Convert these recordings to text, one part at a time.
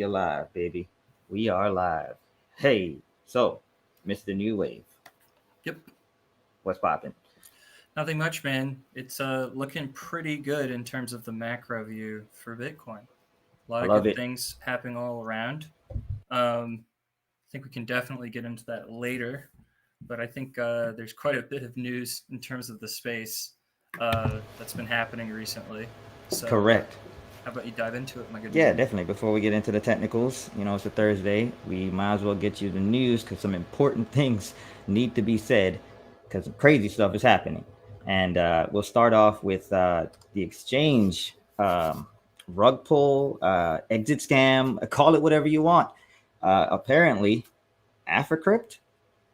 we are live, baby. We are live. Hey, so, Mr. New Wave, Yep. what's popping? Nothing much, man. It's looking pretty good in terms of the macro view for Bitcoin. A lot I of love good it. things happening all around. I think we can definitely get into that later, but I think there's quite a bit of news in terms of the space that's been happening recently. So, Correct. how about you dive into it, my good Yeah, man? definitely. Before we get into the technicals, it's a Thursday. We might as well get you the news because some important things need to be said because crazy stuff is happening. And we'll start off with the exchange rug pull, exit scam, call it whatever you want. Apparently, Africrypt,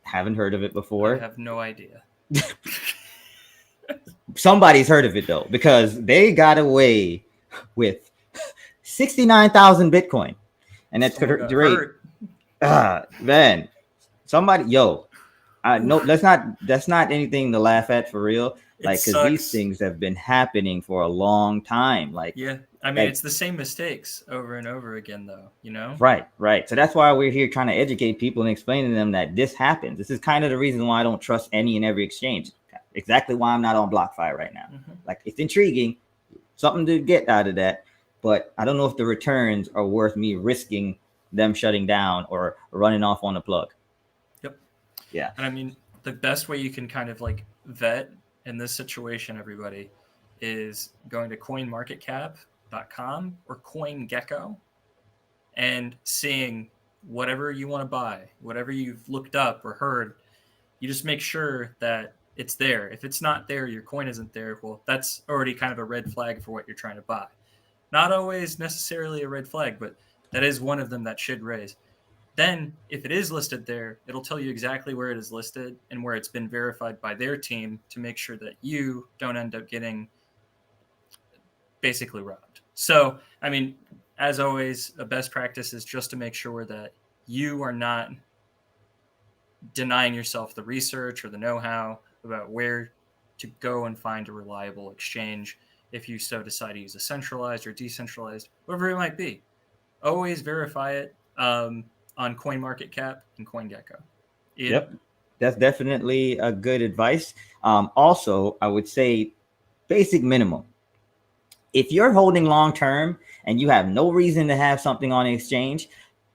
haven't heard of it I before. have no idea. Somebody's heard of it though, because they got away with 69,000 Bitcoin. And that's Someone got great. hurt. Man, somebody, yo, no, that's not anything to laugh at for real. It Like, because these sucks. things have been happening for a long time. Yeah. I mean, Like, it's the same mistakes over and over again, though, you know? right. So that's why we're here trying to educate people and explaining to them that this happens. This is kind of the reason why I don't trust any and every exchange. Exactly why I'm not on BlockFi right now. Hmm. Like, it's intriguing, something to get out of that, but I don't know if the returns are worth me risking them shutting down or running off on the plug. Yep. Yeah. And I mean, the best way you can kind of like vet in this situation, everybody, is going to coinmarketcap.com or CoinGecko and seeing whatever you want to buy, whatever you've looked up or heard. You just make sure that it's there. If it's not there, your coin isn't there. Well, that's already kind of a red flag for what you're trying to buy. Not always necessarily a red flag, but that is one of them that should raise. Then, if it is listed there, it'll tell you exactly where it is listed and where it's been verified by their team to make sure that you don't end up getting basically robbed. So, I mean, as always, a best practice is just to make sure that you are not denying yourself the research or the know how about where to go and find a reliable exchange if you so decide to use a centralized or decentralized, whatever it might be. Always verify it on CoinMarketCap and CoinGecko. It Yep. That's definitely a good advice. Also, I would say basic minimum. If you're holding long term and you have no reason to have something on the exchange,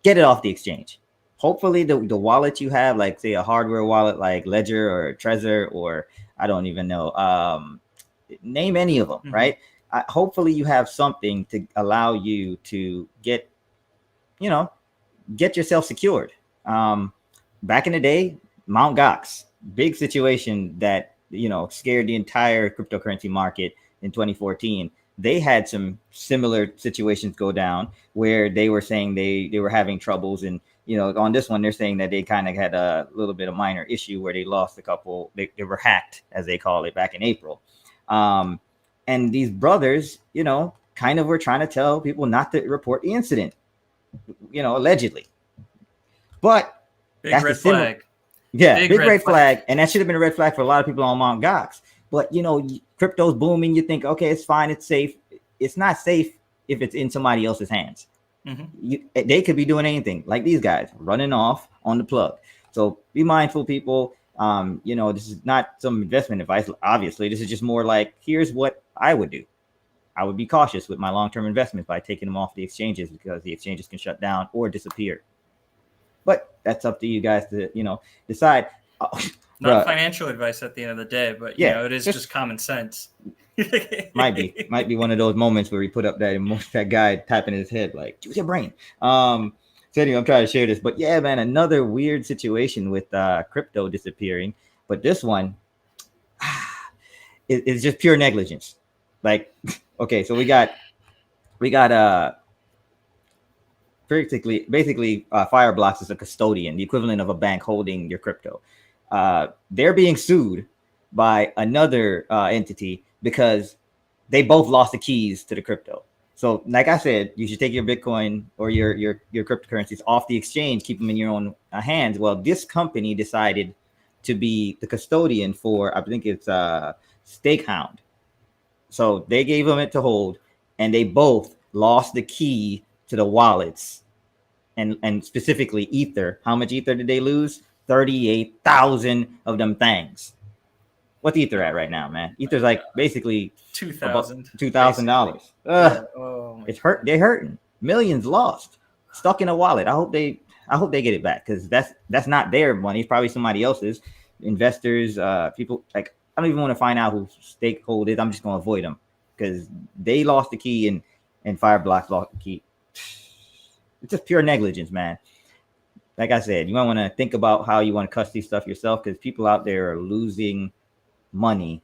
get it off the exchange. Hopefully, the wallet you have, like say a hardware wallet like Ledger or Trezor, or I don't even know, name any of them, right? Hopefully, you have something to allow you to you know, get yourself secured. Back in the day, Mount Gox, big situation that scared the entire cryptocurrency market in 2014. They had some similar situations go down where they were saying they were having troubles, and on this one they're saying that they kind of had a little bit of minor issue where they lost a couple. They were hacked, as they call it, back in April. And these brothers, kind of were trying to tell people not to report the incident, allegedly. But big that's the red similar, flag. yeah, Big big red red flag. flag, and that should have been a red flag for a lot of people on Mount Gox. But crypto's booming. You think, okay, it's fine, it's safe. It's not safe if it's in somebody else's hands. They could be doing anything, like these guys running off on the plug. So be mindful, people. This is not some investment advice. Obviously, this is just more like, here's what I would do. I would be cautious with my long-term investments by taking them off the exchanges because the exchanges can shut down or disappear. But that's up to you guys to, decide. Not Bruh, financial advice at the end of the day, but yeah, it is just common sense. might be one of those moments where he put up that guy tapping his head like, use your brain. So anyway, I'm trying to share this, but yeah, man, another weird situation with crypto disappearing. But this one is just pure negligence. Like, okay, so we got basically Fireblocks is a custodian, the equivalent of a bank holding your crypto. They're being sued by another entity because they both lost the keys to the crypto. So, like I said, you should take your Bitcoin or your cryptocurrencies off the exchange, keep them in your own hands. Well, this company decided to be the custodian for, I think it's Stakehound. So they gave them it to hold, and they both lost the key to the wallets and specifically Ether. How much Ether did they lose? 38,000 of them things. What's Ether at right now, man? Ether's like basically $2,000. Yeah. Oh it's hurt. They're hurting. Millions lost, stuck in a wallet. I hope they get it back, because that's not their money. It's probably somebody else's. Investors, people, like, I don't even want to find out who stakeholder is. I'm just going to avoid them because they lost the key and Fireblocks lost the key. It's just pure negligence, man. Like I said, you might want to think about how you want to custody stuff yourself, because people out there are losing money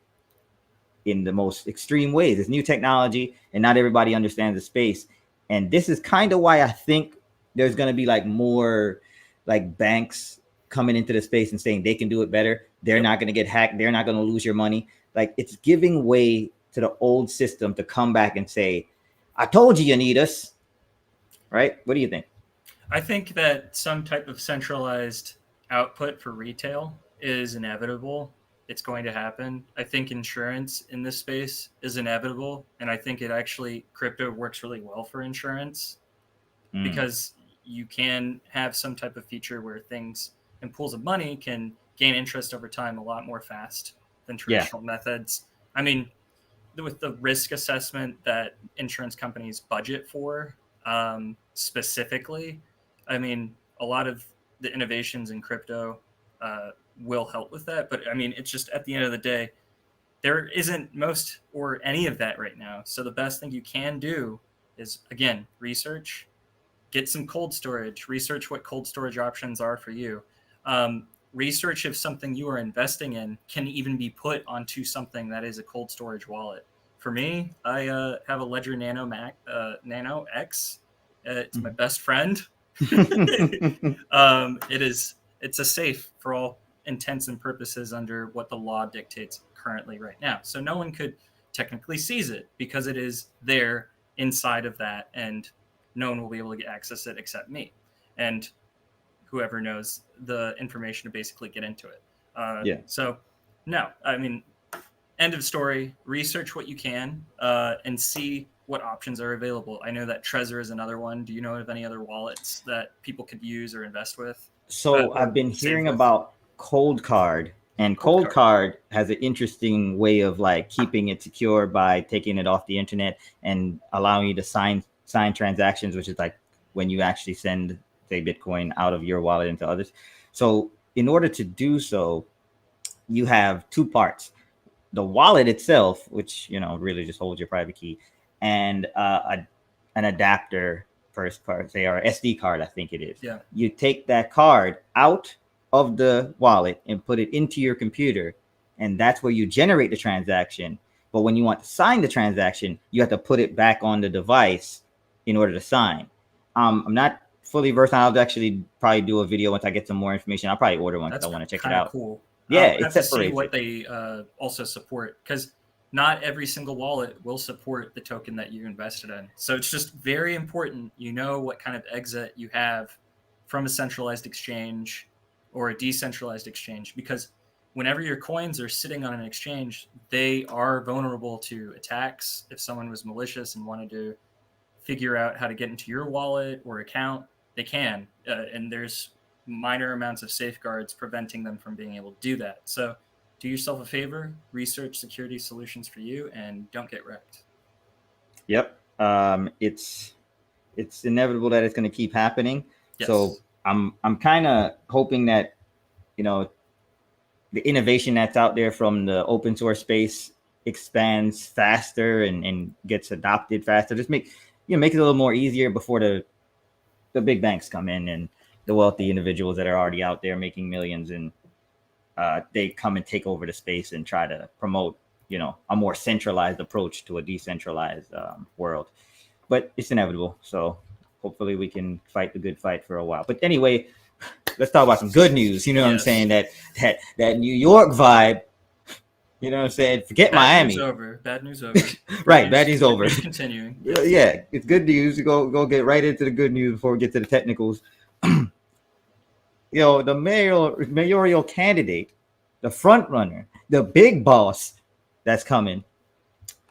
in the most extreme ways. It's new technology and not everybody understands the space. And this is kind of why I think there's going to be like more like banks coming into the space and saying they can do it better. They're not going to get hacked. They're not going to lose your money. Like, it's giving way to the old system to come back and say, I told you need us. Right? What do you think? I think that some type of centralized output for retail is inevitable. It's going to happen. I think insurance in this space is inevitable. And I think it actually, crypto works really well for insurance because you can have some type of feature where things and pools of money can gain interest over time a lot more fast than traditional methods. I mean, with the risk assessment that insurance companies budget for specifically, I mean, a lot of the innovations in crypto will help with that. But I mean, it's just at the end of the day, there isn't most or any of that right now. So the best thing you can do is, again, research, get some cold storage, research what cold storage options are for you. Research if something you are investing in can even be put onto something that is a cold storage wallet. For me, I have a Ledger Nano Nano X. It's my best friend. It's a safe for all intents and purposes under what the law dictates currently right now. So no one could technically seize it because it is there inside of that, and no one will be able to access it except me and whoever knows the information to basically get into it. So no, I mean, end of story. Research what you can and see what options are available. I know that Trezor is another one. Do you know of any other wallets that people could use or invest with? So I've been hearing about Cold Card, and Cold Card has an interesting way of like keeping it secure by taking it off the internet and allowing you to sign transactions, which is like when you actually send, say, Bitcoin out of your wallet into others. So in order to do so, you have two parts: the wallet itself, which, you know, really just holds your private key, and an adapter first card, say, or SD card, I think it is. Yeah. You take that card out of the wallet and put it into your computer, and that's where you generate the transaction. But when you want to sign the transaction, you have to put it back on the device in order to sign. I'm not fully versed on. I'll actually probably do a video once I get some more information. I'll probably order one because I want to check it out. Cool. Yeah, it's to see what they also support, because not every single wallet will support the token that you invested in. So it's just very important you know what kind of exit you have from a centralized exchange or a decentralized exchange, because whenever your coins are sitting on an exchange, they are vulnerable to attacks. If someone was malicious and wanted to figure out how to get into your wallet or account, they can. And there's minor amounts of safeguards preventing them from being able to do that. So do yourself a favor, research security solutions for you, and don't get wrecked. Yep. It's inevitable that it's going to keep happening. Yes. So I'm kind of hoping that, you know, the innovation that's out there from the open source space expands faster and gets adopted faster. Just make it a little more easier before the big banks come in and the wealthy individuals that are already out there making millions, and they come and take over the space and try to promote, you know, a more centralized approach to a decentralized world. But it's inevitable. So hopefully we can fight the good fight for a while. But anyway, let's talk about some good news. You know what I'm saying? That New York vibe. You know what I'm saying? Forget Miami. Bad news over. Right, bad news over. Continuing. Yeah, it's good news. Go get right into the good news before we get to the technicals. You know, the mayoral candidate, the front runner, the big boss that's coming,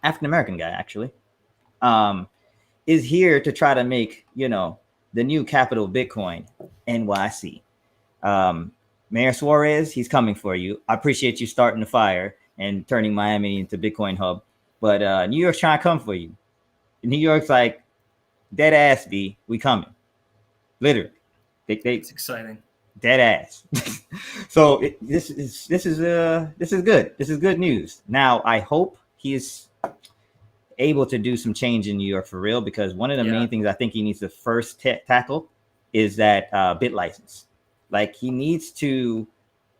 African American guy actually, is here to try to make, you know, the new capital of Bitcoin, NYC. Um, Mayor Suarez, he's coming for you. I appreciate you starting the fire and turning Miami into Bitcoin hub, but New York's trying to come for you. New York's like, dead ass, B, we coming. Literally, It's exciting. dead ass. So this is good. This is good news. Now I hope he's able to do some change in New York for real, because one of the main things I think he needs to first tackle is that bit license. Like, he needs to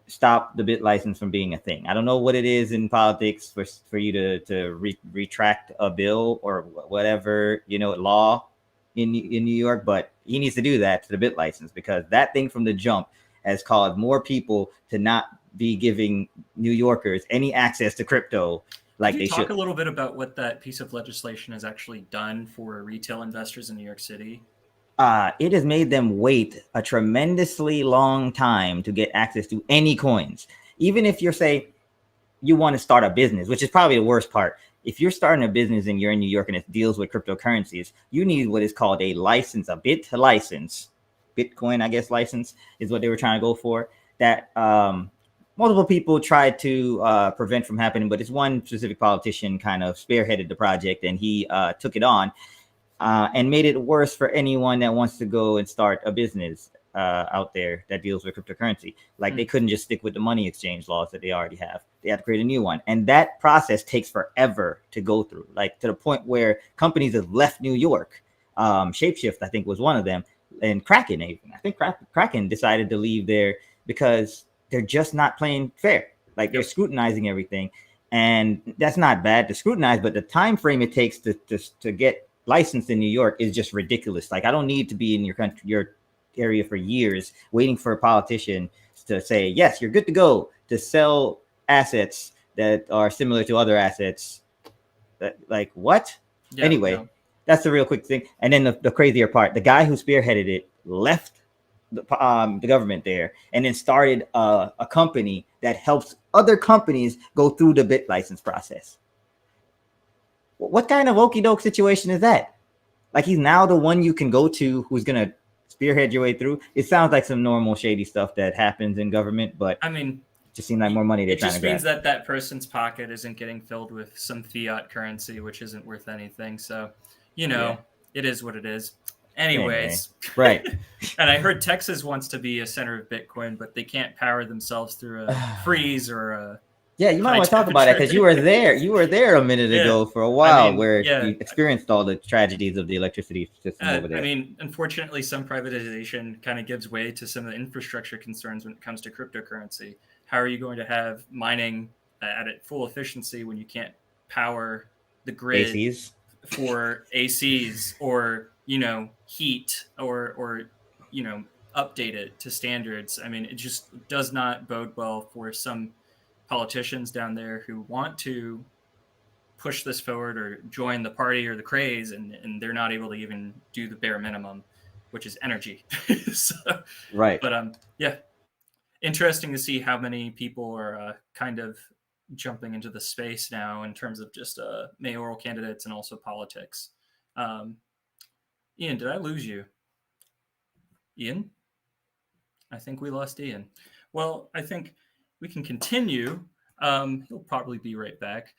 stop the bit license from being a thing. I don't know what it is in politics for you to retract a bill or whatever, law in New York, but he needs to do that to the bit license, because that thing from the jump has caused more people to not be giving New Yorkers any access to crypto like they should. Talk a little bit about what that piece of legislation has actually done for retail investors in New York City. It has made them wait a tremendously long time to get access to any coins. Even if you're, say, you want to start a business, which is probably the worst part. If you're starting a business and you're in New York and it deals with cryptocurrencies, you need what is called a license, a bit license. Bitcoin, I guess, license is what they were trying to go for. That multiple people tried to prevent from happening, but it's one specific politician kind of spearheaded the project, and he took it on. And made it worse for anyone that wants to go and start a business out there that deals with cryptocurrency. Like, they couldn't just stick with the money exchange laws that they already have. They had to create a new one. And that process takes forever to go through, like to the point where companies have left New York. Shapeshift, I think, was one of them. And Kraken, even. I think Kraken decided to leave there because they're just not playing fair. Like, they're scrutinizing everything. And that's not bad to scrutinize, but the time frame it takes to get licensed in New York is just ridiculous. Like, I don't need to be in your country, your area for years waiting for a politician to say, yes, you're good to go to sell assets that are similar to other assets. Like, what? Anyway, that's the real quick thing. And then the crazier part, the guy who spearheaded it left the government there and then started a company that helps other companies go through the bit license process. What kind of okie doke situation is that? Like, he's now the one you can go to who's going to spearhead your way through. It sounds like some normal shady stuff that happens in government, but I mean, it just seems like more money they're trying to grab. It just means that person's pocket isn't getting filled with some fiat currency, which isn't worth anything. So, it is what it is. Anyways. Right. And I heard Texas wants to be a center of Bitcoin, but they can't power themselves through a freeze or a... Yeah, you might want to talk about that, because you were there. You were there a minute ago for a while, where you experienced all the tragedies of the electricity system over there. I mean, unfortunately, some privatization kind of gives way to some of the infrastructure concerns when it comes to cryptocurrency. How are you going to have mining at full efficiency when you can't power the grid for ACs or heat or update it to standards? I mean, it just does not bode well for some politicians down there who want to push this forward or join the party or the craze, and they're not able to even do the bare minimum, which is energy. So, right. But interesting to see how many people are kind of jumping into the space now in terms of just mayoral candidates and also politics. Ian, did I lose you? Ian? I think we lost Ian. Well, I think we can continue. He'll probably be right back.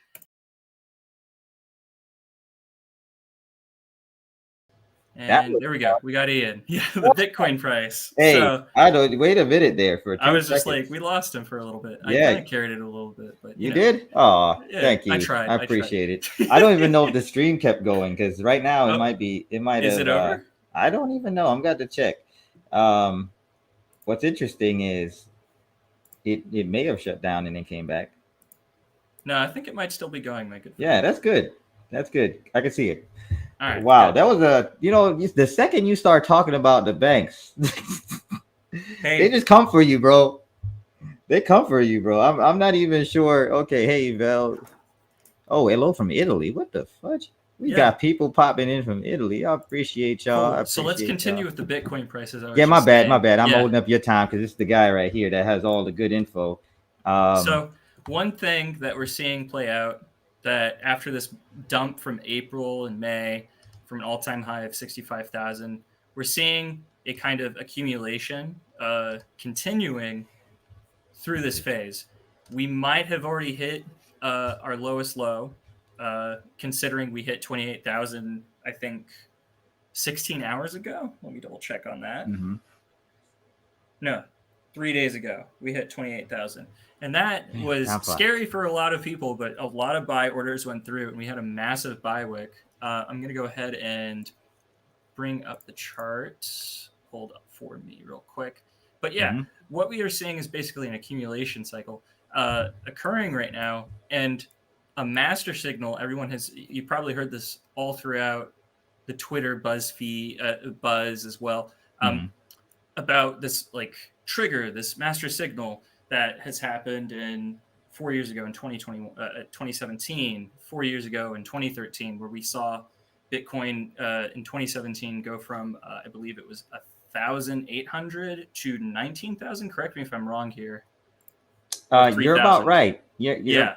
And there we go. We got Ian. Yeah, the Bitcoin price. Hey, so, I don't wait a minute there for. I was just like, we lost him for a little bit. I kind of carried it a little bit, but you did. Oh, thank you. I tried. I appreciate it. I don't even know if the stream kept going, because right now it might be. It might have. Is it over? I don't even know. I'm got to check. What's interesting is it may have shut down and then came back. No, I think it might still be going, my good friend. Yeah, that's good. That's good. I can see it. All right, wow, that was the second you start talking about the banks, they just come for you, bro. They come for you, bro. I'm not even sure. Okay, hey, Val. Oh, hello from Italy. What the fudge? We got people popping in from Italy. I appreciate y'all. Cool. So let's continue with the Bitcoin prices. My bad. I'm holding up your time because it's the guy right here that has all the good info. So one thing that we're seeing play out, that after this dump from April and May from an all-time high of 65,000, we're seeing a kind of accumulation continuing through this phase. We might have already hit our lowest low, considering we hit 28,000, I think, 16 hours ago. Let me double check on that. Mm-hmm. No, 3 days ago, we hit 28,000. And that was time flies. scary for a lot of people, but a lot of buy orders went through, and we had a massive buy wick. I'm going to go ahead and bring up the chart. Hold up for me real quick. But yeah, Mm-hmm. what we are seeing is basically an accumulation cycle occurring right now. And a master signal, you probably heard this all throughout the Twitter BuzzFeed buzz as well, about this like trigger, this master signal that has happened in 4 years ago in 2017, 4 years ago in 2013, where we saw Bitcoin in 2017 go from, I believe it was 1,800 to 19,000. Correct me if I'm wrong here. You're about right. You're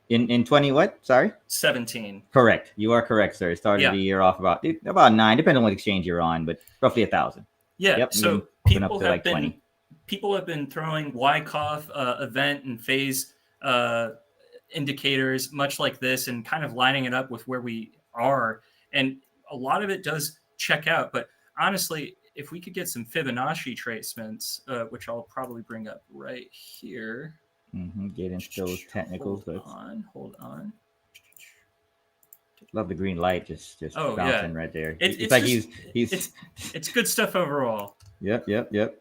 in 20 what? Sorry? 17. Correct. You are correct, sir. It started the year off about 9, depending on what exchange you're on, but roughly 1,000. Yeah. Yep, So people have been throwing Wyckoff event and phase indicators much like this, and kind of lining it up with where we are. And a lot of it does check out. But honestly, if we could get some Fibonacci tracements, which I'll probably bring up right here. Get into those technicals. Hold on. Love the green light just bouncing right there. It's like it's good stuff overall. Yep.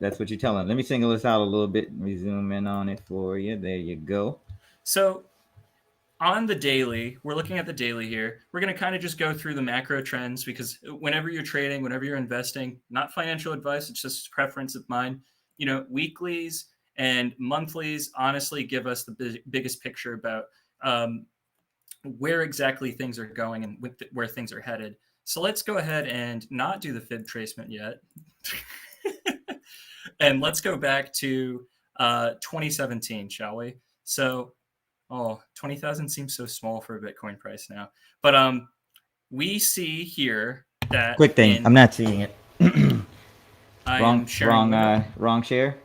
That's what you're telling. Let me single this out a little bit. Let me zoom in on it for you. There you go. So on the daily, we're looking at the daily here. We're going to kind of just go through the macro trends, because whenever you're trading, whenever you're investing, not financial advice, it's just preference of mine. Weeklies and monthlies honestly give us the biggest picture about where exactly things are going and where things are headed. So let's go ahead and not do the fib tracement yet. And let's go back to 2017, shall we? So, 20,000 seems so small for a Bitcoin price now. But we see here that... Quick thing, I'm not seeing it. wrong share.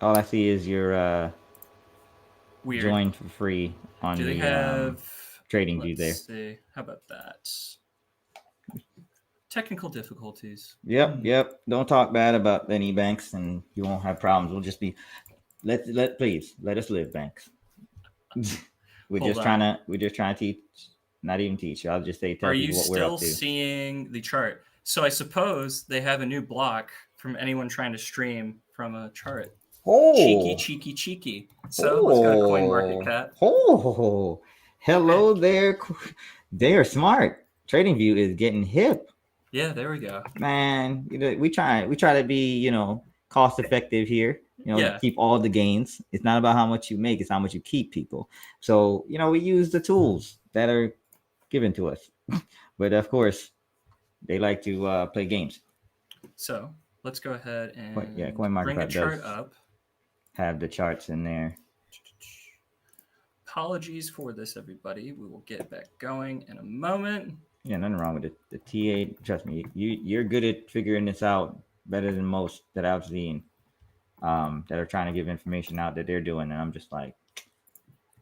All I see is your weird. Join for free on Do they the have trading view there. Let's see. How about that? Technical difficulties. Yep. Don't talk bad about any banks, and you won't have problems. We'll just be please let us live, banks. We're just trying to teach, not even teach. I'll just say tell people what we're up to. Are you still seeing the chart? So I suppose they have a new block from anyone trying to stream from a chart. Cheeky. So let's go to CoinMarketCap. Hello there. They are smart. TradingView is getting hip. Yeah, there we go. Man, we try to be, cost effective here. Keep all the gains. It's not about how much you make, it's how much you keep, people. So, we use the tools that are given to us. But of course, they like to play games. So let's go ahead and bring the chart up. Have the charts in there. Apologies for this, everybody. We will get back going in a moment. Yeah, nothing wrong with it. The TA, trust me, you're good at figuring this out better than most that I've seen that are trying to give information out that they're doing. And I'm just like,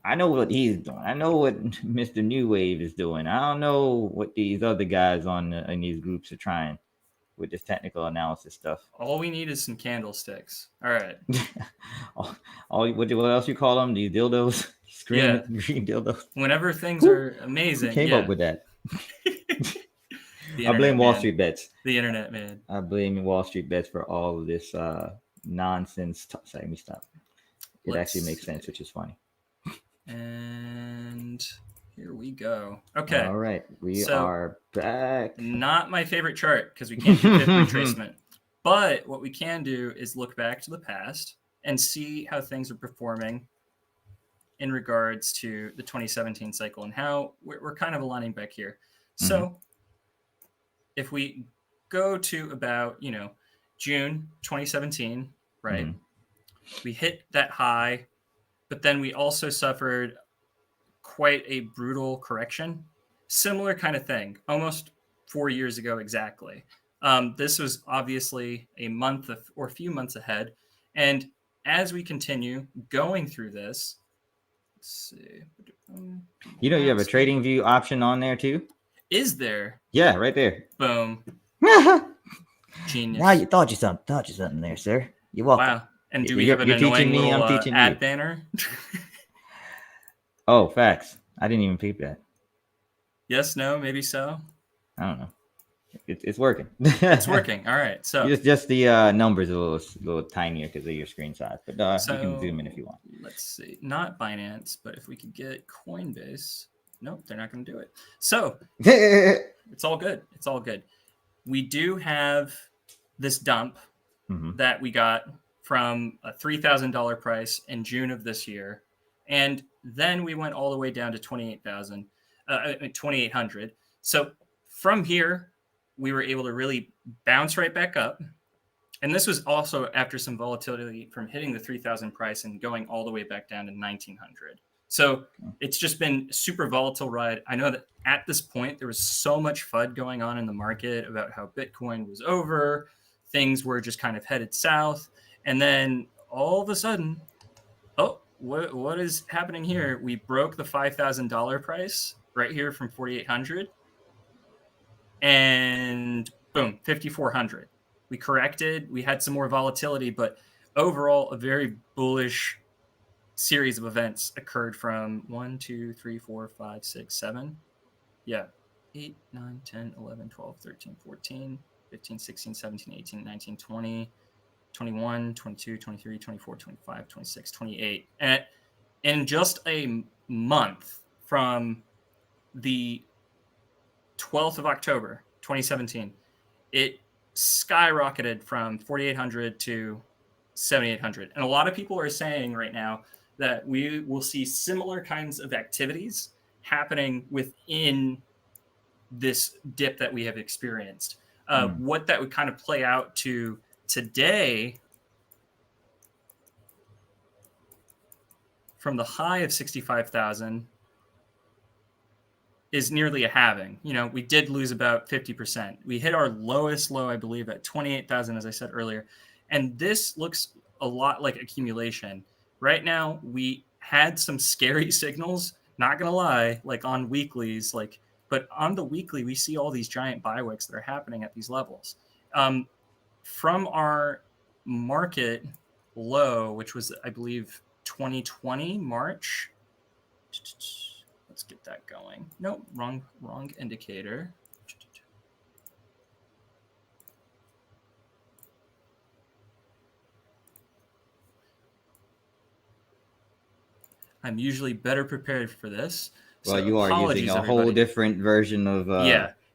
I know what he's doing. I know what Mr. New Wave is doing. I don't know what these other guys in these groups are trying with this technical analysis stuff. All we need is some candlesticks. All right. What else you call them? These dildos? Green dildos. Whenever things are amazing. Who came up with that? I blame Wall Street Bets. The internet, man. I blame Wall Street Bets for all of this nonsense. Let me stop. It actually makes sense, which is funny. And here we go. Okay. All right. We are back. Not my favorite chart, because we can't do fib retracement. But what we can do is look back to the past and see how things are performing in regards to the 2017 cycle and how we're kind of aligning back here. So if we go to about, June 2017, right? We hit that high, but then we also suffered quite a brutal correction. Similar kind of thing, almost 4 years ago exactly. This was obviously a month or a few months ahead. And as we continue going through this, let's see. You know, you have a trading view option on there too. Is there? Yeah, right there. Boom. Genius. Now you thought you something there, sir. You're welcome. Wow. And do we have an you're annoying teaching me, little I'm teaching ad you. banner? Oh, facts. I didn't even peep that. Yes, no, maybe so. I don't know. It's working. It's working. All right. So just the numbers a little tinier because of your screen size, but you can zoom in if you want. Let's see. Not Binance, but if we could get Coinbase. Nope, they're not going to do it. So it's all good. It's all good. We do have this dump that we got from a $3,000 price in June of this year. And then we went all the way down to 2,800. So from here, we were able to really bounce right back up. And this was also after some volatility from hitting the 3,000 price and going all the way back down to 1,900. So it's just been a super volatile ride. I know that at this point, there was so much FUD going on in the market about how Bitcoin was over. Things were just kind of headed south. And then all of a sudden, what is happening here? We broke the $5,000 price right here from 4,800. And boom, 5,400. We corrected. We had some more volatility, but overall, a very bullish series of events occurred from 1, 2, 3, 4, 5, 6, 7. Yeah. 8, 9, 10, 11, 12, 13, 14, 15, 16, 17, 18, 19, 20, 21, 22, 23, 24, 25, 26, 28. And in just a month from the 12th of October, 2017, it skyrocketed from 4,800 to 7,800. And a lot of people are saying right now that we will see similar kinds of activities happening within this dip that we have experienced. What that would kind of play out to today, from the high of 65,000, is nearly a halving. You know, we did lose about 50%. We hit our lowest low, I believe, at 28,000, as I said earlier. And this looks a lot like accumulation. Right now, we had some scary signals, not going to lie, like on weeklies, but on the weekly, we see all these giant buy wicks that are happening at these levels. From our market low, which was, I believe, 2020 March. Let's get that going. Nope, wrong indicator. I'm usually better prepared for this. Well, so you are using a whole different version of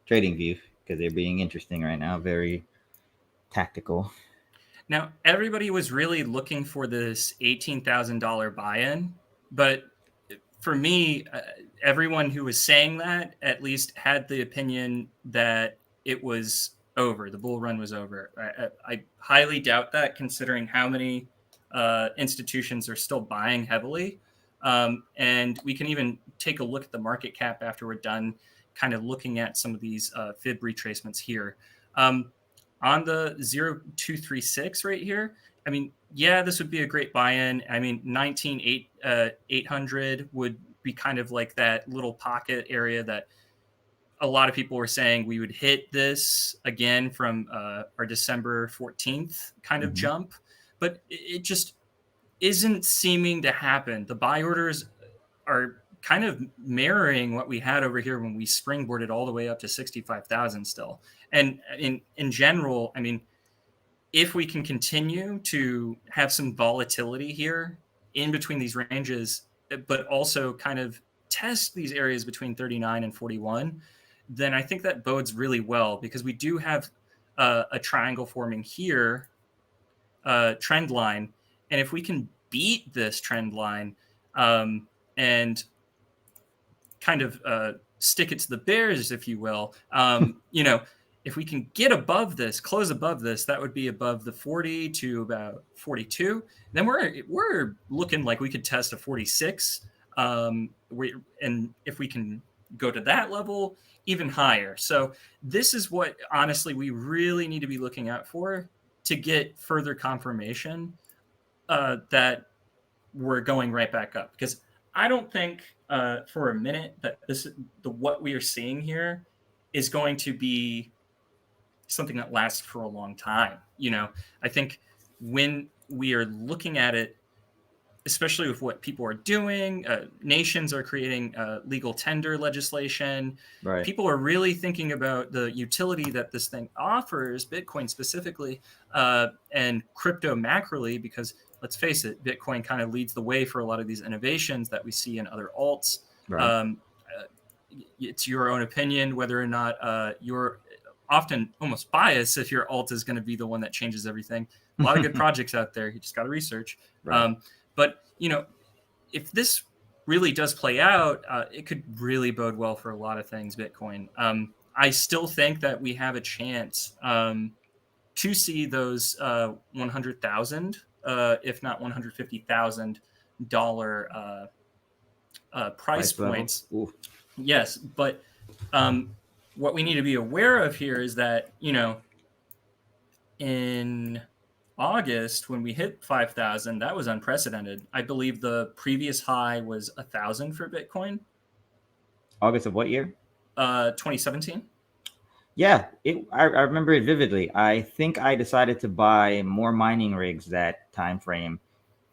Trading View because they're being interesting right now, very tactical. Now, everybody was really looking for this $18,000 buy-in, but for me, everyone who was saying that at least had the opinion that it was over. The bull run was over. I highly doubt that, considering how many institutions are still buying heavily. And we can even take a look at the market cap after we're done kind of looking at some of these fib retracements here. On the 0236 right here, I mean, yeah, this would be a great buy-in. I mean, 19,800 would be kind of like that little pocket area that a lot of people were saying we would hit this again from our December 14th kind of jump, but it just isn't seeming to happen. The buy orders are kind of mirroring what we had over here when we springboarded all the way up to 65,000 still. And in general, I mean, if we can continue to have some volatility here in between these ranges, but also kind of test these areas between 39 and 41, then I think that bodes really well, because we do have a triangle forming here, trend line. And if we can beat this trend line and kind of stick it to the bears, if you will, you know, if we can get above this, close above this, that would be above the 40 to about 42. Then we're looking like we could test a 46. And if we can go to that level, even higher. So this is what, honestly, we really need to be looking out for to get further confirmation that we're going right back up. Because I don't think for a minute that what we are seeing here is going to be something that lasts for a long time. I think when we are looking at it, especially with what people are doing, nations are creating legal tender legislation. Right. People are really thinking about the utility that this thing offers, Bitcoin specifically, and crypto macroly, because let's face it, Bitcoin kind of leads the way for a lot of these innovations that we see in other alts. Right. It's your own opinion whether or not you're often almost biased if your alt is going to be the one that changes everything. A lot of good projects out there. You just got to research. Right. But, if this really does play out, it could really bode well for a lot of things, Bitcoin. I still think that we have a chance to see those 100,000, if not $150,000 price points. Yes, but what we need to be aware of here is that, in August, when we hit 5,000, that was unprecedented. I believe the previous high was 1,000 for Bitcoin. August of what year? 2017. Yeah, I remember it vividly. I think I decided to buy more mining rigs that time frame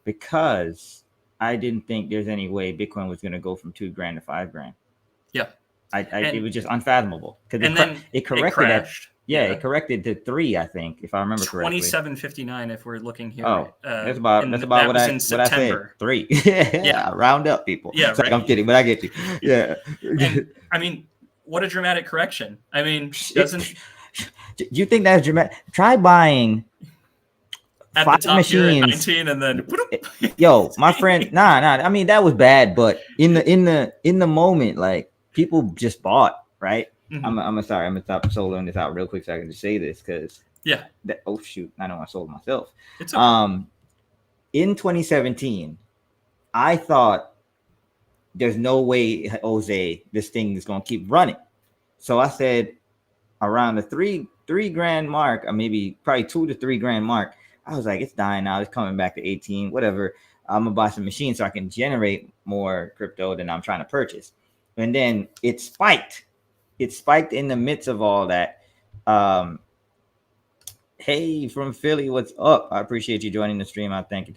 because I didn't think there's any way Bitcoin was going to go from $2,000 to $5,000. Yeah, it was just unfathomable because it corrected it corrected to 3, I think, if I remember correctly. 27.59 if we're looking here. Oh, that's about what I said. 3. Yeah, round up, people. Yeah, right. I'm kidding, but I get you. Yeah. And, I mean, what a dramatic correction. I mean, doesn't you think that's dramatic? Try buying at 5 the top machines here at 19 and then yo, my friend, nah. I mean, that was bad, but in the moment, like, people just bought, right? Mm-hmm. I'm gonna stop soloing this out real quick so I can just say this because oh shoot, I know I sold myself. It's okay. In 2017, I thought there's no way, Jose, this thing is gonna keep running. So I said around the three grand mark, or maybe probably $2,000 to $3,000 mark, I was like, it's dying now, it's coming back to 18, whatever. I'm gonna buy some machines so I can generate more crypto than I'm trying to purchase. And then it spiked. It spiked in the midst of all that. Hey, from Philly, what's up? I appreciate you joining the stream. Thank you.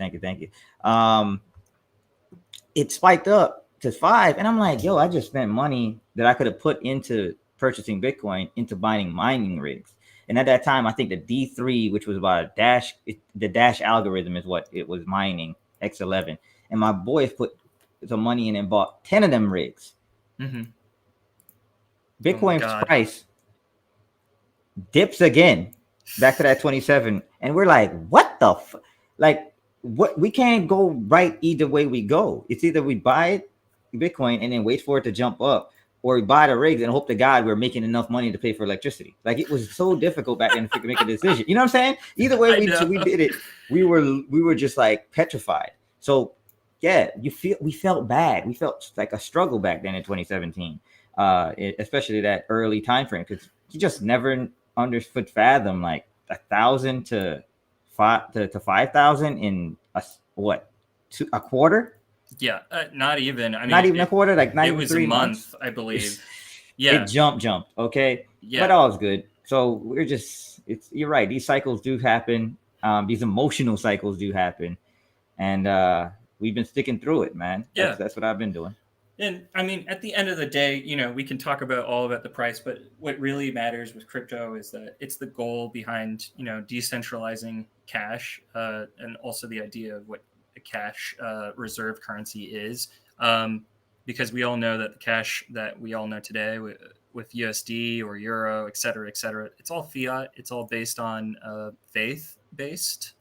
It spiked up to 5, and I'm like, yo, I just spent money that I could have put into purchasing Bitcoin into buying mining rigs. And at that time, I think the D3, which was about the Dash algorithm, is what it was mining, X11. And my boys put some money in and bought 10 of them rigs. Mm-hmm. Bitcoin's price dips again back to that 27, and we're like, what the what? We can't go right either way we go. It's either we buy Bitcoin and then wait for it to jump up, or we buy the rigs and hope to God we're making enough money to pay for electricity. Like, it was so difficult back then to make a decision. You know what I'm saying? Either way we did it, we were just like petrified. So yeah, we felt bad. We felt like a struggle back then in 2017. Especially that early time frame, because you just never understood fathom like 1,000 to 5,000 in a quarter. Yeah, not even. I mean, not even a quarter. Like not it even was 3 a month, months. I believe. Yeah, it jumped. Okay, yeah, but all's good. So we're just you're right. These cycles do happen. These emotional cycles do happen, and we've been sticking through it, man. That's what I've been doing. And I mean, at the end of the day, we can talk all about the price, but what really matters with crypto is that it's the goal behind, decentralizing cash, and also the idea of what a cash reserve currency is. Because we all know that the cash that we all know today with USD or Euro, et cetera, it's all fiat. It's all based on faith-based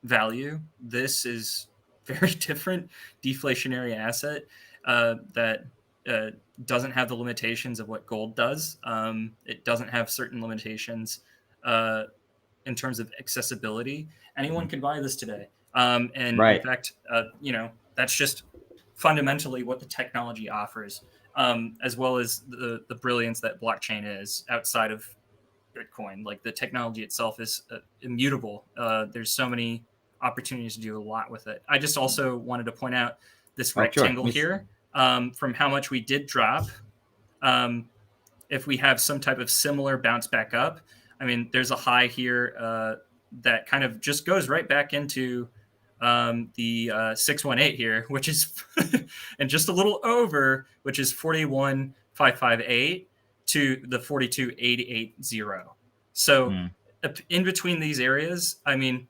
value. This is very different deflationary asset. That doesn't have the limitations of what gold does. It doesn't have certain limitations in terms of accessibility. Anyone can buy this today. And in fact, that's just fundamentally what the technology offers. as well as the brilliance that blockchain is outside of Bitcoin. Like the technology itself is immutable. There's so many opportunities to do a lot with it. I just also wanted to point out this rectangle here, from how much we did drop. If we have some type of similar bounce back up, I mean, there's a high here that kind of just goes right back into the 618 here, which is and just a little over, which is 41,558 to the 42,880. So in between these areas, I mean,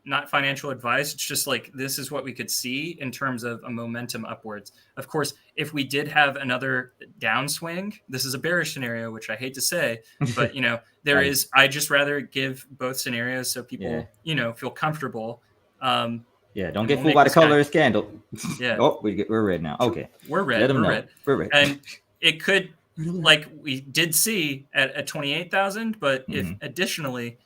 not financial advice. It's just like, this is what we could see in terms of a momentum upwards. Of course, if we did have another downswing, this is a bearish scenario, which I hate to say, but you know, there is, I just rather give both scenarios so people, you know, feel comfortable. Don't get fooled by the color of the candle. Yeah. Oh, we're red now. Okay. We're red. We're red. And it could, like we did see at 28,000, but if additionally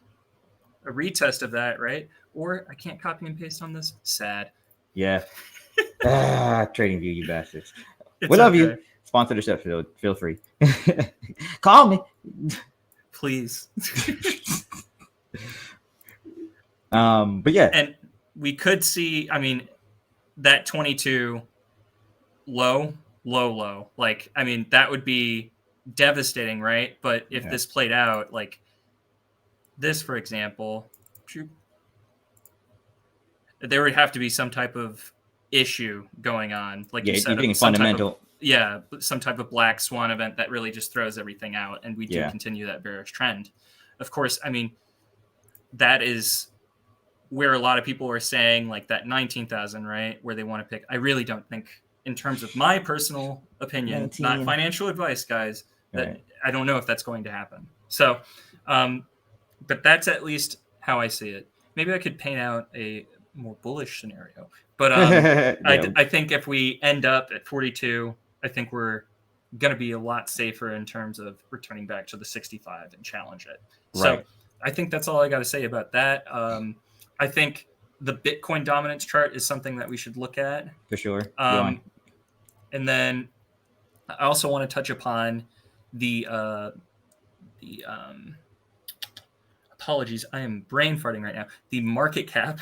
a retest of that, right? Or I can't copy and paste on this. Sad. Yeah. Trading View, you bastards. We love you. Sponsor the show. Feel free. Call me. Please. But yeah. And we could see, I mean, that 22 low. Like, I mean, that would be devastating, right? But if this played out, like this, for example, there would have to be some type of issue going on, like you said, some fundamental, some type of black swan event that really just throws everything out, and we do continue that bearish trend. Of course, I mean, that is where a lot of people are saying, like that 19,000, right, where they want to pick. I really don't think, in terms of my personal opinion, not financial advice, guys, that I don't know if that's going to happen. So, but that's at least how I see it. Maybe I could paint out a more bullish scenario, but I think if we end up at 42, I think we're going to be a lot safer in terms of returning back to the 65 and challenge it. So I think that's all I got to say about that. I think the Bitcoin dominance chart is something that we should look at for sure. And then I also want to touch upon the apologies, I am brain farting right now. The market cap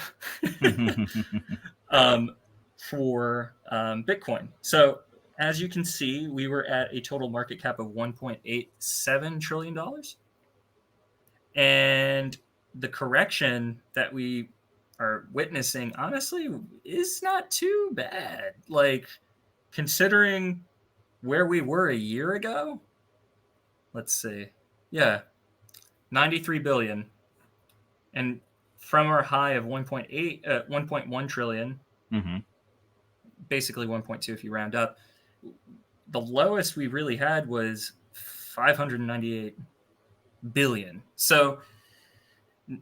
for Bitcoin. So as you can see, we were at a total market cap of $1.87 trillion. And the correction that we are witnessing, honestly, is not too bad. Like, considering where we were a year ago, let's see. Yeah, 93 billion. And from our high of 1.1 trillion, basically 1.2 if you round up, the lowest we really had was 598 billion. So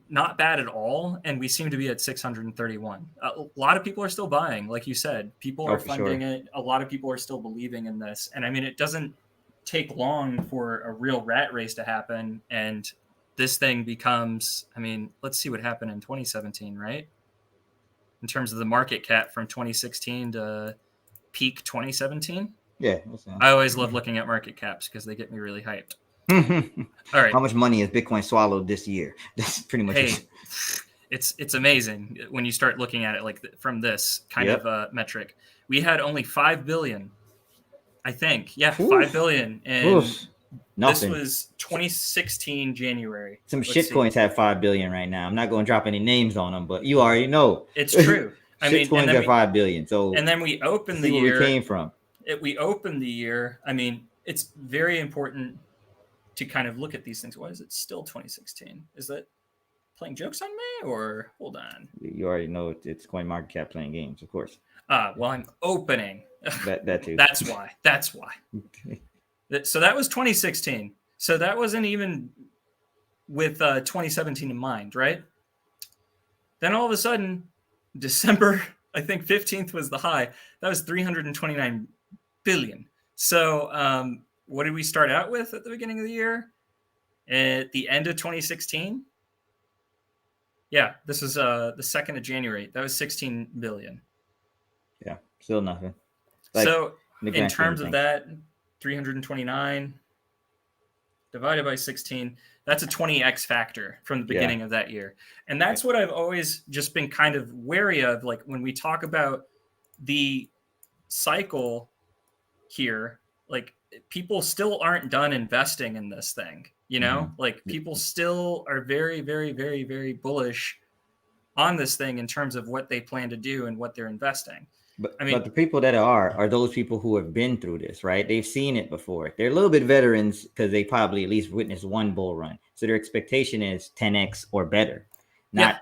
not bad at all. And we seem to be at 631. A lot of people are still buying, like you said. People are funding it. A lot of people are still believing in this. And I mean, it doesn't take long for a real rat race to happen. And this thing becomes, I mean, let's see what happened in 2017, right? In terms of the market cap from 2016 to peak 2017. Yeah. I always love looking at market caps because they get me really hyped. All right. How much money has Bitcoin swallowed this year? That's pretty much it. It's amazing when you start looking at it like from this kind of metric. We had only 5 billion, I think. Yeah, 5 billion. And this was 2016 January. Some shitcoins have 5 billion right now. I'm not going to drop any names on them, but you already know. It's true. I mean, shitcoins have 5 billion. So, and then we opened the year. Where we came from. We opened the year. I mean, it's very important to kind of look at these things. Why is it still 2016? Is that playing jokes on me, or hold on? You already know it's CoinMarketCap playing games, of course. Well, I'm opening. That too. That's why. Okay. So that was 2016. So that wasn't even with 2017 in mind, right? Then all of a sudden, December, I think 15th was the high. That was 329 billion. So what did we start out with at the beginning of the year? At the end of 2016? Yeah, this was the 2nd of January. That was 16 billion. Yeah, still nothing. So in terms of that, 329 divided by 16. That's a 20x factor from the beginning of that year. And that's what I've always just been kind of wary of. Like when we talk about the cycle here, like people still aren't done investing in this thing, you know, like people still are very, very, very, very bullish on this thing in terms of what they plan to do and what they're investing. But I mean, but the people that are those people who have been through this, right? They've seen it before. They're a little bit veterans because they probably at least witnessed one bull run. So their expectation is 10x or better, not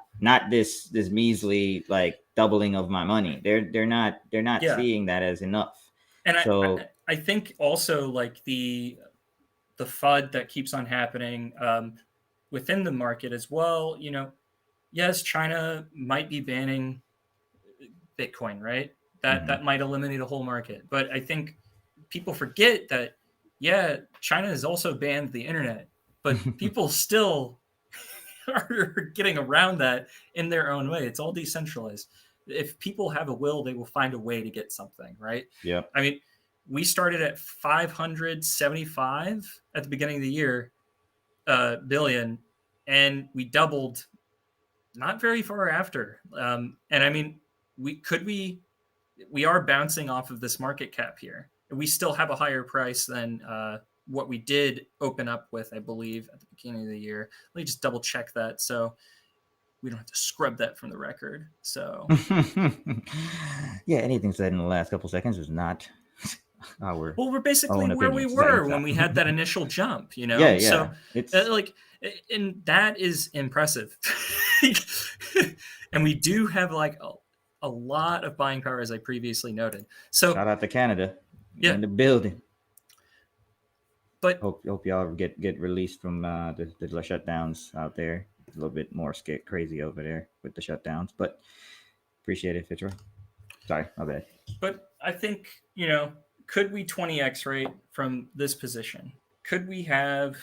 this measly like doubling of my money. They're not seeing that as enough. And so I think also like the FUD that keeps on happening within the market as well. You know, yes, China might be banning Bitcoin, right? That might eliminate a whole market. But I think people forget that, China has also banned the internet, but people still are getting around that in their own way. It's all decentralized. If people have a will, they will find a way to get something, right? Yeah. I mean, we started at 575 at the beginning of the year, billion, and we doubled not very far after. And I mean, we are bouncing off of this market cap here. We still have a higher price than what we did open up with, I believe, at the beginning of the year. Let me just double check that so we don't have to scrub that from the record. So yeah, anything said in the last couple seconds is not our we're basically where we were when we had that initial jump, you know? Yeah. So it's and that is impressive. And we do have like a lot of buying power, as I previously noted. So shout out to Canada in the building. But hope y'all get released from the shutdowns out there. A little bit more crazy over there with the shutdowns, but appreciate it, Fitra. Sorry, my bad. But I think, you know, could we 20x rate from this position? Could we have,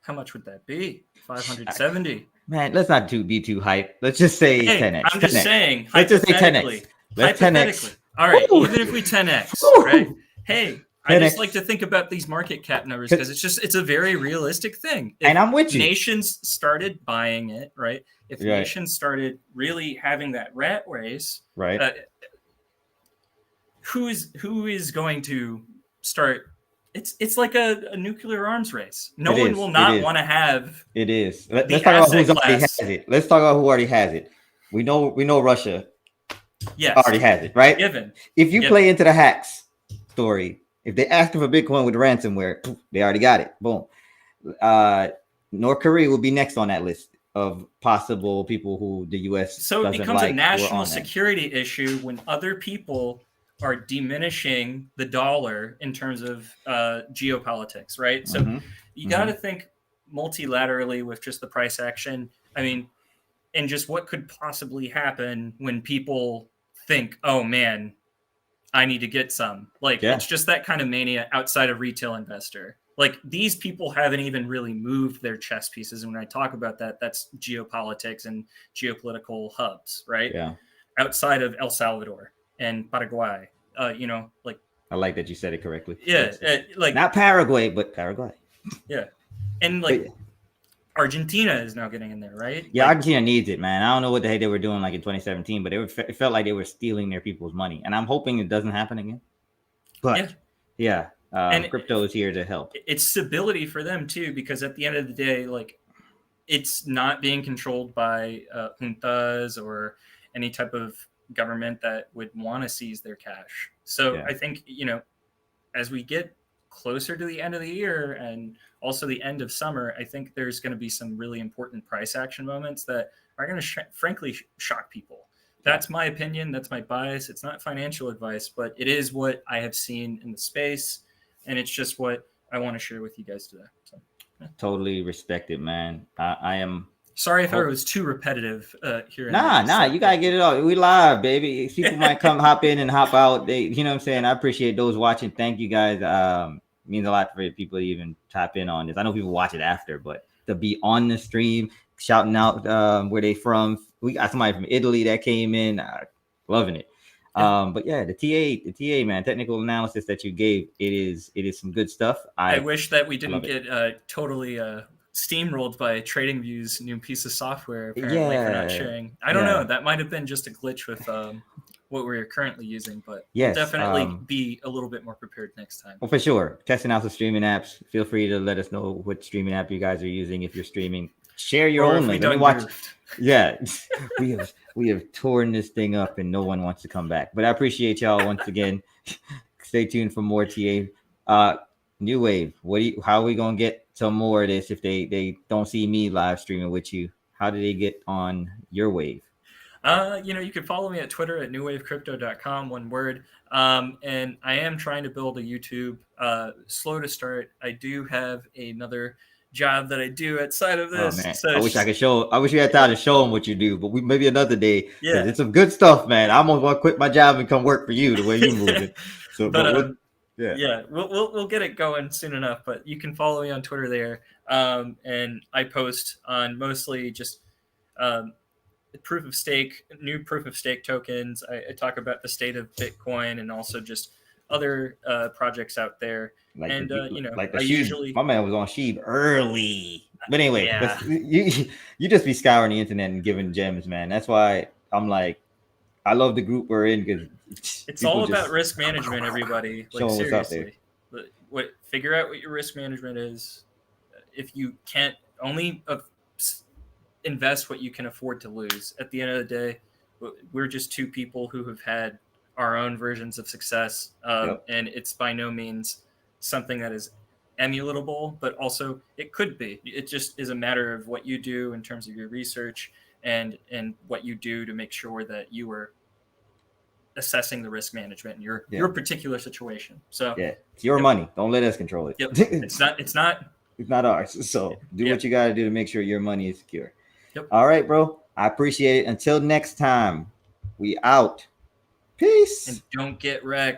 how much would that be? 570. Man, let's not be too hype. Let's just say 10x. I'm just 10x. saying, let's just say 10x. Let's 10x. All right, even if we 10x, right? Hey, I just like to think about these market cap numbers because it's a very realistic thing. And I'm with you. Nations started buying it, right? If nations started really having that rat race, right? Who is going to start? It's like a nuclear arms race. No one will not want to have. It is. Let's talk about who already has it. Let's talk about who already has it. We know Russia. Yes, already has it, right? Given. If you play into the hacks story, if they ask for Bitcoin with ransomware, they already got it. Boom. North Korea will be next on that list of possible people who the U.S. So it becomes a national security issue when other people are diminishing the dollar in terms of geopolitics, right? So you got to think multilaterally with just the price action. I mean, and just what could possibly happen when people think, oh man, I need to get some. Like, it's just that kind of mania outside of retail investor. Like, these people haven't even really moved their chess pieces. And when I talk about that, that's geopolitics and geopolitical hubs, right? Yeah. Outside of El Salvador and Paraguay, you know, like. I like that you said it correctly. Yeah. Like, not Paraguay, but Paraguay. Yeah. And like, Argentina is now getting in there, right? Yeah, like, Argentina needs it, man. I don't know what the heck they were doing like in 2017, but it felt like they were stealing their people's money. And I'm hoping it doesn't happen again. But crypto is here to help. It's stability for them too, because at the end of the day, like, it's not being controlled by juntas or any type of government that would want to seize their cash. So I think, you know, as we get closer to the end of the year and also the end of summer, I think there's going to be some really important price action moments that are going to frankly shock people. That's my opinion. That's my bias. It's not financial advice, but it is what I have seen in the space. And it's just what I want to share with you guys today. So, Totally respect it, man. I am sorry if I was too repetitive here. Nah, you gotta get it all. We live, baby. People might come hop in and hop out. You know what I'm saying? I appreciate those watching. Thank you guys. Means a lot for people to even tap in on this. I know people watch it after, but to be on the stream, shouting out where they from. We got somebody from Italy that came in, loving it. But yeah, the TA, man, technical analysis that you gave, it is some good stuff. I wish that we didn't love it. get totally steamrolled by TradingView's new piece of software, apparently, for not sharing. I don't know. That might have been just a glitch with what we're currently using, but we'll definitely be a little bit more prepared next time. Well, for sure. Testing out some streaming apps. Feel free to let us know what streaming app you guys are using if you're streaming. Share your own link. Let me watch. Yeah, we have torn this thing up and no one wants to come back. But I appreciate y'all once again. Stay tuned for more TA. New Wave. How are we gonna get some more of this if they don't see me live streaming with you? How do they get on your wave? You can follow me at Twitter at newwavecrypto.com, one word. And I am trying to build a YouTube. Slow to start. I do have another job that I do outside of this. Oh, man. So I wish I could show. I wish you had time to show them what you do, but maybe another day. Yeah, it's some good stuff, man. I'm gonna quit my job and come work for you the way you move it. So, we'll get it going soon enough. But you can follow me on Twitter there, and I post on mostly just new proof of stake tokens. I talk about the state of Bitcoin and also just other projects out there. Like usually my man was on Sheeb early, but anyway, you just be scouring the internet and giving gems, man. That's why I'm like, I love the group we're in because it's all about risk management. Everybody, like, seriously, figure out what your risk management is. If you can't only invest what you can afford to lose. At the end of the day, we're just two people who have had our own versions of success, and it's by no means something that is emulatable, but also it could be. It just is a matter of what you do in terms of your research and what you do to make sure that you are assessing the risk management in your particular situation. So it's your money. Don't let us control it. Yep. It's not ours. So do what you got to do to make sure your money is secure. Yep. All right, bro. I appreciate it. Until next time, we out. Peace. And don't get wrecked.